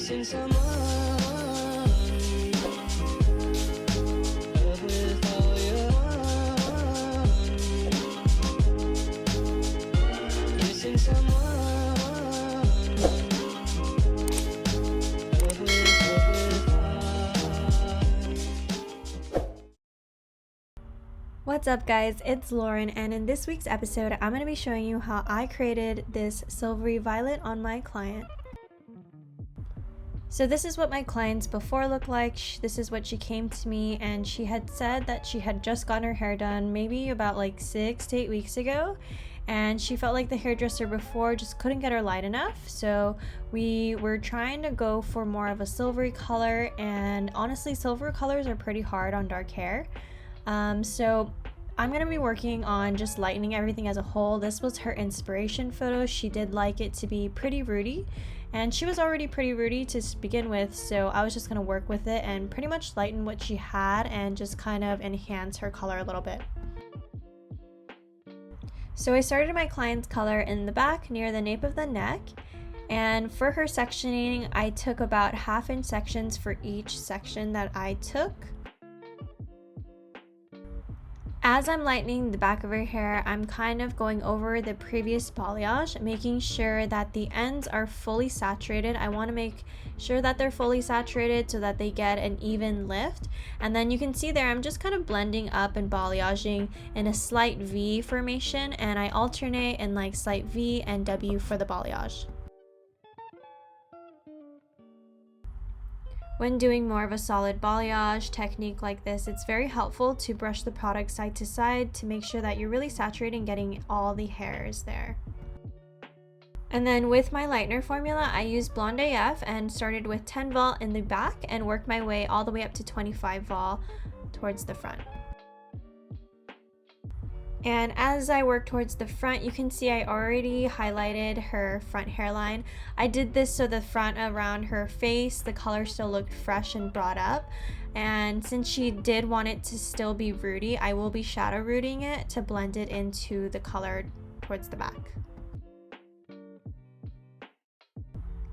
Missing someone, love with all your heart. Missing someone, love with heart. What's up guys, it's Lauren, and in this week's episode I'm going to be showing you how I created this silvery violet on my client. So this is what my clients before looked like. This is what she came to me, and she had said that she had just gotten her hair done maybe about like 6 to 8 weeks ago, and she felt like the hairdresser before just couldn't get her light enough. So we were trying to go for more of a silvery color, and honestly silver colors are pretty hard on dark hair. So I'm going to be working on just lightening everything as a whole. This was her inspiration photo. She did like it to be pretty rooty, and she was already pretty rooty to begin with, so I was just going to work with it and pretty much lighten what she had and just kind of enhance her color a little bit. So I started my client's color in the back near the nape of the neck, and for her sectioning I took about 1/2 inch sections for each section that I took. As I'm lightening the back of her hair, I'm kind of going over the previous balayage, making sure that the ends are fully saturated. I want to make sure that they're fully saturated so that they get an even lift. And then you can see there, I'm just kind of blending up and balayaging in a slight V formation, and I alternate in like slight V and W for the balayage. When doing more of a solid balayage technique like this, it's very helpful to brush the product side to side to make sure that you're really saturating, getting all the hairs there. And then with my lightener formula, I used Blonde AF and started with 10 vol in the back and worked my way all the way up to 25 vol towards the front. And as I work towards the front, you can see I already highlighted her front hairline. I did this so the front around her face, the color still looked fresh and brought up. And since she did want it to still be rooty, I will be shadow rooting it to blend it into the color towards the back.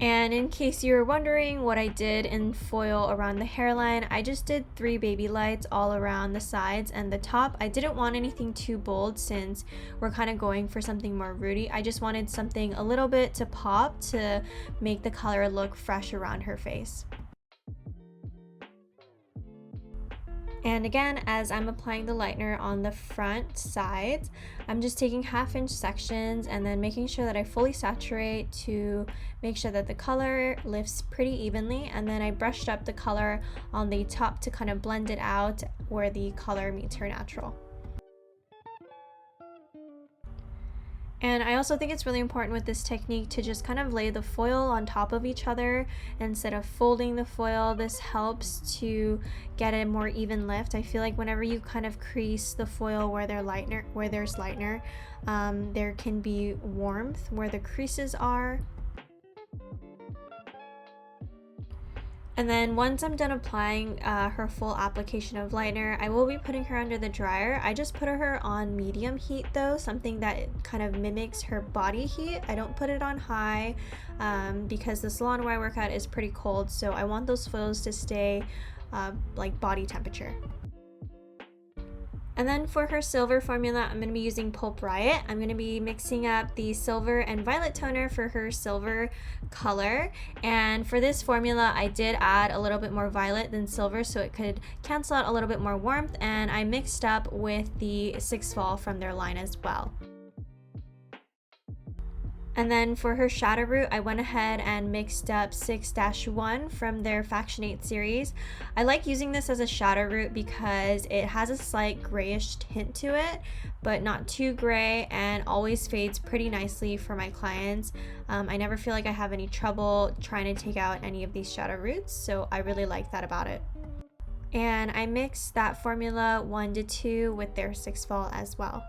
And in case you were wondering what I did in foil around the hairline, I just did 3 baby lights all around the sides and the top. I didn't want anything too bold since we're kind of going for something more rooty. I just wanted something a little bit to pop to make the color look fresh around her face. And again, as I'm applying the lightener on the front sides, I'm just taking 1/2 inch sections and then making sure that I fully saturate to make sure that the color lifts pretty evenly. And then I brushed up the color on the top to kind of blend it out where the color meets her natural. And I also think it's really important with this technique to just kind of lay the foil on top of each other instead of folding the foil. This helps to get a more even lift. I feel like whenever you kind of crease the foil where there's lightener, there can be warmth where the creases are. And then once I'm done applying her full application of lightener, I will be putting her under the dryer. I just put her on medium heat though, something that kind of mimics her body heat. I don't put it on high because the salon where I work at is pretty cold, so I want those foils to stay like body temperature. And then for her silver formula, I'm going to be using Pulp Riot. I'm going to be mixing up the silver and violet toner for her silver color. And for this formula, I did add a little bit more violet than silver so it could cancel out a little bit more warmth. And I mixed up with the 6 Vol from their line as well. And then for her shadow root, I went ahead and mixed up 6-1 from their Faction 8 series. I like using this as a shadow root because it has a slight grayish tint to it, but not too gray, and always fades pretty nicely for my clients. I never feel like I have any trouble trying to take out any of these shadow roots, so I really like that about it. And I mixed that formula 1-2 with their 6 Vol as well.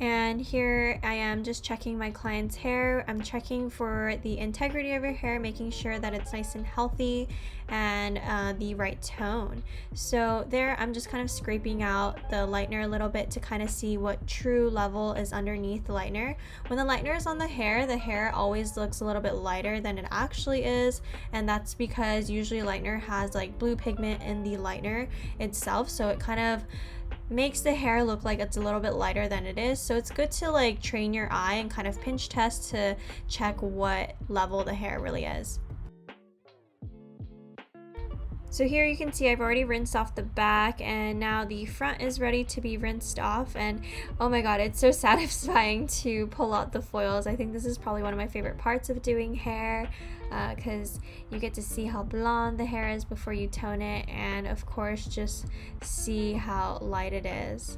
And here I am just checking my client's hair. I'm checking for the integrity of her hair, making sure that it's nice and healthy and the right tone. So there I'm just kind of scraping out the lightener a little bit to kind of see what true level is underneath the lightener. When the lightener is on the hair always looks a little bit lighter than it actually is, and that's because usually lightener has like blue pigment in the lightener itself, so it kind of makes the hair look like it's a little bit lighter than it is. So it's good to like train your eye and kind of pinch test to check what level the hair really is. So here you can see I've already rinsed off the back, and now the front is ready to be rinsed off. And oh my god, it's so satisfying to pull out the foils. I think this is probably one of my favorite parts of doing hair, because you get to see how blonde the hair is before you tone it, and of course just see how light it is.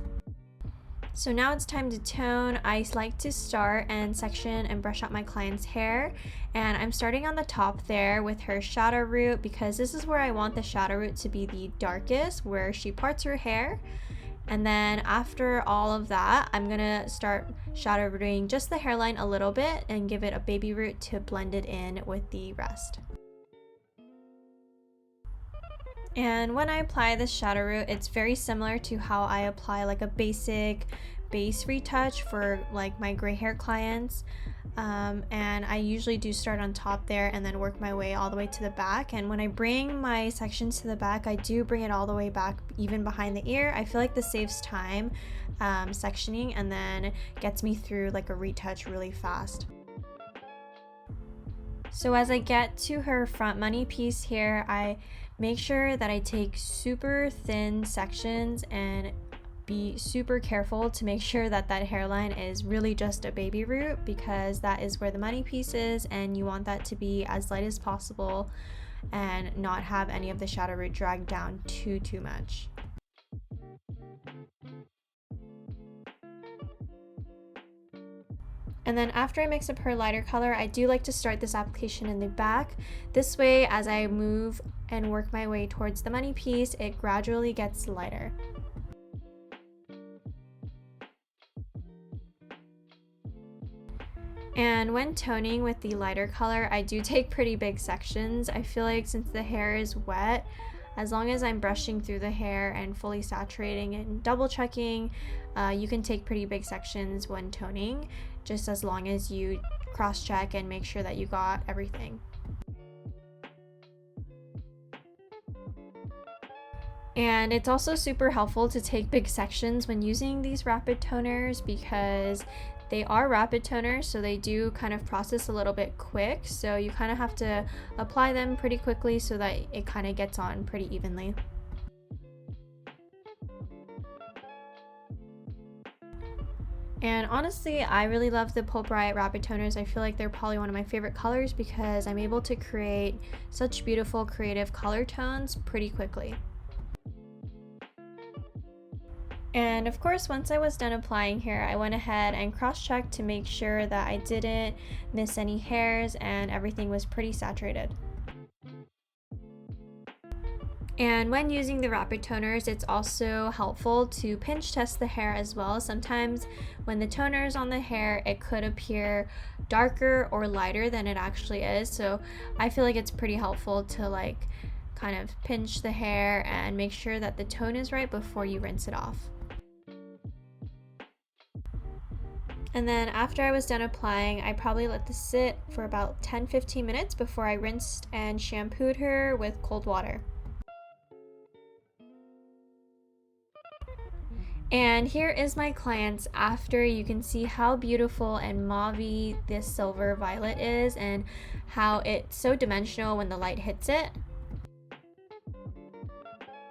So now it's time to tone. I like to start and section and brush out my client's hair, and I'm starting on the top there with her shadow root, because this is where I want the shadow root to be the darkest, where she parts her hair. And then after all of that, I'm gonna start shadow rooting just the hairline a little bit and give it a baby root to blend it in with the rest. And when I apply the shadow root, it's very similar to how I apply like a basic base retouch for like my gray hair clients. And I usually do start on top there and then work my way all the way to the back. And when I bring my sections to the back, I do bring it all the way back, even behind the ear. I feel like this saves time sectioning, and then gets me through like a retouch really fast. So as I get to her front money piece here, I make sure that I take super thin sections and be super careful to make sure that that hairline is really just a baby root, because that is where the money piece is, and you want that to be as light as possible and not have any of the shadow root drag down too much. And then after I mix up her lighter color, I do like to start this application in the back. This way, as I move and work my way towards the money piece, it gradually gets lighter. And when toning with the lighter color, I do take pretty big sections. I feel like since the hair is wet, as long as I'm brushing through the hair and fully saturating and double checking, you can take pretty big sections when toning, just as long as you cross check and make sure that you got everything. And it's also super helpful to take big sections when using these rapid toners, because they are rapid toners, so they do kind of process a little bit quick, so you kind of have to apply them pretty quickly so that it kind of gets on pretty evenly. And honestly, I really love the Pulp Riot rapid toners. I feel like they're probably one of my favorite colors, because I'm able to create such beautiful creative color tones pretty quickly. And of course, once I was done applying here, I went ahead and cross-checked to make sure that I didn't miss any hairs and everything was pretty saturated. And when using the rapid toners, it's also helpful to pinch test the hair as well. Sometimes when the toner is on the hair, it could appear darker or lighter than it actually is. So I feel like it's pretty helpful to like kind of pinch the hair and make sure that the tone is right before you rinse it off. And then after I was done applying, I probably let this sit for about 10-15 minutes before I rinsed and shampooed her with cold water. And here is my client's after. You can see how beautiful and mauve-y this silver violet is, and how it's so dimensional when the light hits it.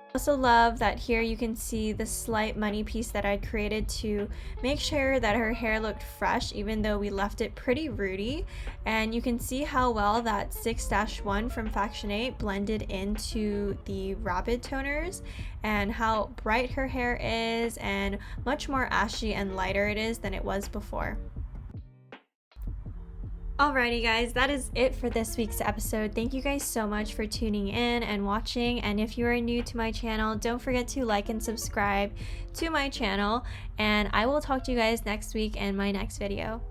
I also love that here you can see the slight money piece that I created to make sure that her hair looked fresh, even though we left it pretty rooty. And you can see how well that 6-1 from Faction 8 blended into the rapid toners, and how bright her hair is and much more ashy and lighter it is than it was before. Alrighty guys, that is it for this week's episode. Thank you guys so much for tuning in and watching, and if you are new to my channel, don't forget to like and subscribe to my channel, and I will talk to you guys next week in my next video.